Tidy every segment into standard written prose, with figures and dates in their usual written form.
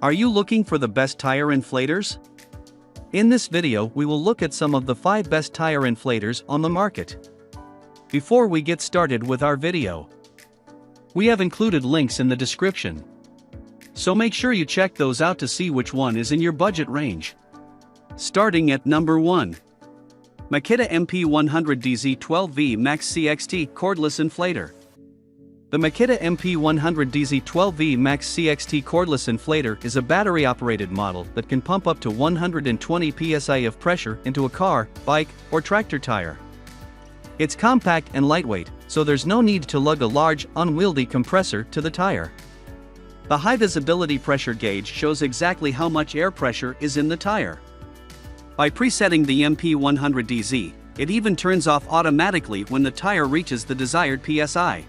Are you looking for the best tire inflators? In this video we will look at some of the 5 best tire inflators on the market. Before we get started with our video, we have included links in the description. So make sure you check those out to see which one is in your budget range. Starting at number 1. Makita MP100DZ 12V Max CXT Cordless Inflator. The Makita MP100DZ 12V Max CXT Cordless Inflator is a battery-operated model that can pump up to 120 psi of pressure into a car, bike, or tractor tire. It's compact and lightweight, so there's no need to lug a large, unwieldy compressor to the tire. The high-visibility pressure gauge shows exactly how much air pressure is in the tire. By presetting the MP100DZ, it even turns off automatically when the tire reaches the desired PSI.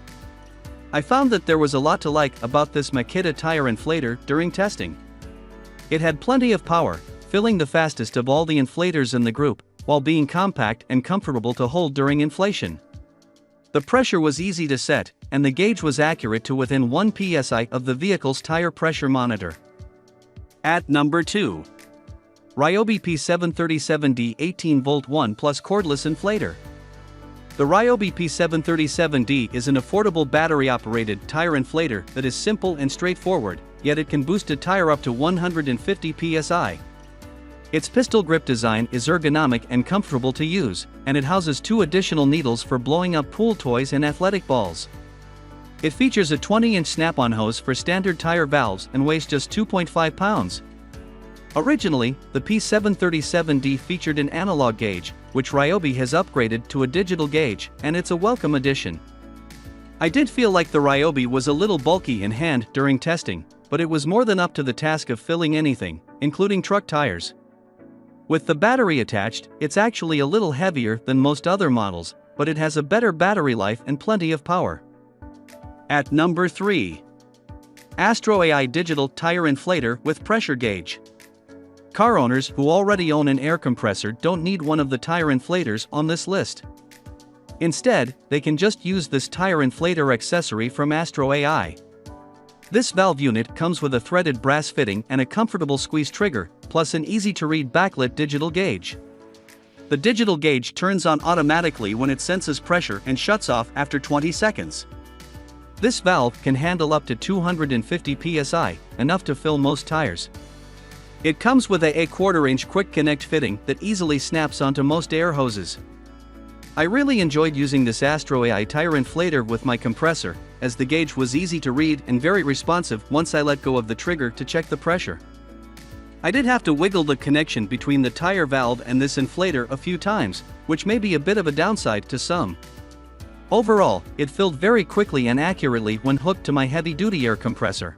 I found that there was a lot to like about this Makita tire inflator during testing. It had plenty of power, filling the fastest of all the inflators in the group, while being compact and comfortable to hold during inflation. The pressure was easy to set, and the gauge was accurate to within 1 psi of the vehicle's tire pressure monitor. At number 2. Ryobi P737D 18V 1 Plus Cordless Inflator. The Ryobi P737D is an affordable battery-operated tire inflator that is simple and straightforward, yet it can boost a tire up to 150 psi. Its pistol grip design is ergonomic and comfortable to use, and it houses 2 additional needles for blowing up pool toys and athletic balls. It features a 20-inch snap-on hose for standard tire valves and weighs just 2.5 pounds. Originally, the P737D featured an analog gauge, which Ryobi has upgraded to a digital gauge, and it's a welcome addition. I did feel like the Ryobi was a little bulky in hand during testing, but it was more than up to the task of filling anything, including truck tires. With the battery attached, it's actually a little heavier than most other models, but it has a better battery life and plenty of power. At number 3. Astro AI Digital Tire Inflator with Pressure Gauge. Car owners who already own an air compressor don't need one of the tire inflators on this list. Instead, they can just use this tire inflator accessory from Astro AI. This valve unit comes with a threaded brass fitting and a comfortable squeeze trigger, plus an easy-to-read backlit digital gauge. The digital gauge turns on automatically when it senses pressure and shuts off after 20 seconds. This valve can handle up to 250 psi, enough to fill most tires. It comes with a 1/4-inch quick connect fitting that easily snaps onto most air hoses. I really enjoyed using this Astro AI tire inflator with my compressor, as the gauge was easy to read and very responsive once I let go of the trigger to check the pressure. I did have to wiggle the connection between the tire valve and this inflator a few times, which may be a bit of a downside to some. Overall, it filled very quickly and accurately when hooked to my heavy-duty air compressor.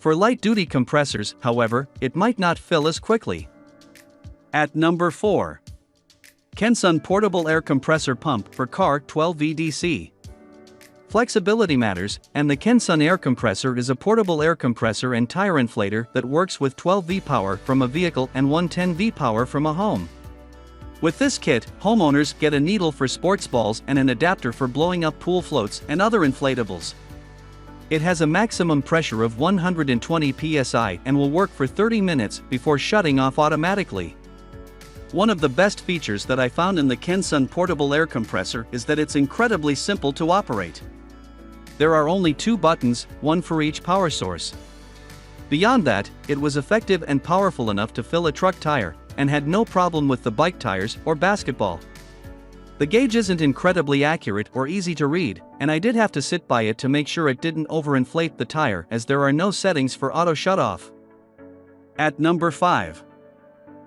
For light-duty compressors, however, it might not fill as quickly. At number 4. Kensun Portable Air Compressor Pump for Car 12V DC. Flexibility matters, and the Kensun air compressor is a portable air compressor and tire inflator that works with 12V power from a vehicle and 110V power from a home. With this kit, homeowners get a needle for sports balls and an adapter for blowing up pool floats and other inflatables. It has a maximum pressure of 120 psi and will work for 30 minutes before shutting off automatically. One of the best features that I found in the Kensun portable air compressor is that it's incredibly simple to operate. There are only 2 buttons, one for each power source. Beyond that, it was effective and powerful enough to fill a truck tire, and had no problem with the bike tires or basketball. The gauge isn't incredibly accurate or easy to read, and I did have to sit by it to make sure it didn't overinflate the tire, as there are no settings for auto shutoff. At number 5.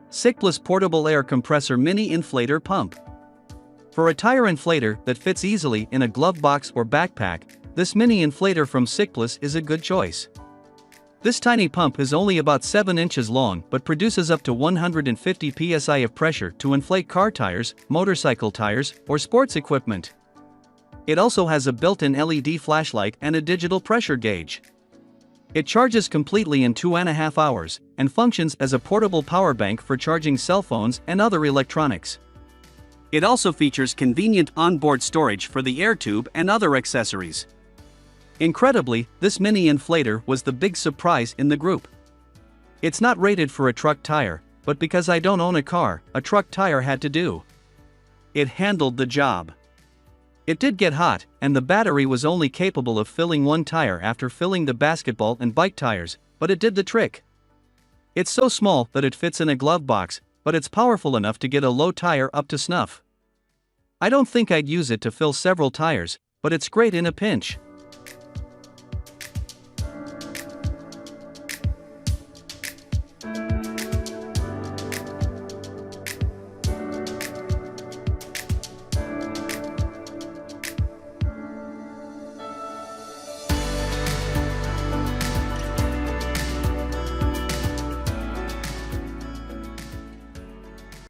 Sickless Portable Air Compressor Mini Inflator Pump. For a tire inflator that fits easily in a glove box or backpack, this mini inflator from Sickless is a good choice. This tiny pump is only about 7 inches long but produces up to 150 psi of pressure to inflate car tires, motorcycle tires, or sports equipment. It also has a built-in LED flashlight and a digital pressure gauge. It charges completely in 2.5 hours, and functions as a portable power bank for charging cell phones and other electronics. It also features convenient onboard storage for the air tube and other accessories. Incredibly, this mini inflator was the big surprise in the group. It's not rated for a truck tire, but because I don't own a car, a truck tire had to do. It handled the job. It did get hot, and the battery was only capable of filling one tire after filling the basketball and bike tires, but it did the trick. It's so small that it fits in a glove box, but it's powerful enough to get a low tire up to snuff. I don't think I'd use it to fill several tires, but it's great in a pinch.